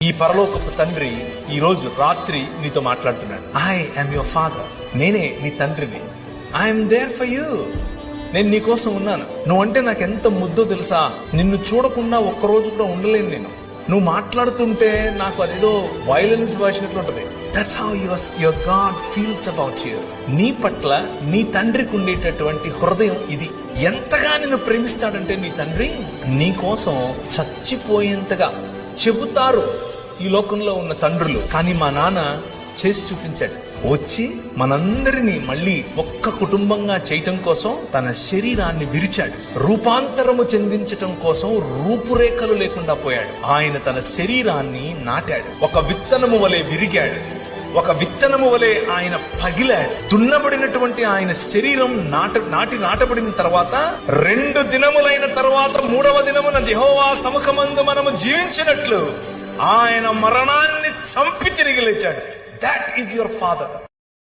ఈ పరలోకపు తండ్రి ఈ రోజు రాత్రి నీతో మాట్లాడుతున్నాడు. I am your father. నేనే నీ తండ్రిని. I'm there for you. నేను నీ కోసం ఉన్నాను. నువ్వంటే నాకు ఎంత ముద్దో తెలుసా. నిన్ను చూడకుండా ఒక్కరోజు కూడా ఉండలేను నేను. నువ్వు మాట్లాడుతుంటే నాకు అదేదో వైలెన్స్ భాషనట్లు ఉంటది. That's how your God feels about you. నీ పట్ల నీ తండ్రికి ఉండేటటువంటి హృదయం ఇది. ఎంతగా నిన్ను ప్రేమిస్తాడంటే నీ తండ్రి నీ కోసం చచ్చిపోయేంతగా చెబుతారు ఈ లోకంలో ఉన్న తండ్రులు. కానీ మా నాన్న చేసి చూపించాడు. వచ్చి మనందరినీ మళ్ళీ ఒక్క కుటుంబంగా చేయటం కోసం తన శరీరాన్ని విరిచాడు. రూపాంతరము చెందించటం కోసం రూపురేఖలు లేకుండా పోయాడు. ఆయన తన శరీరాన్ని నాటాడు. ఒక విత్తనము వలె విరిగాడు. ఒక విత్తనము వలె ఆయన పగిలాడు. దున్నబడినటువంటి ఆయన శరీరం నాటబడిన తర్వాత 2 దినములైన తర్వాత 3వ దినమున యెహోవా సముఖమందు మనము జీవించినట్లు ఆయన మరణాన్ని చంపి తిరిగి లేచాడు. That is your father.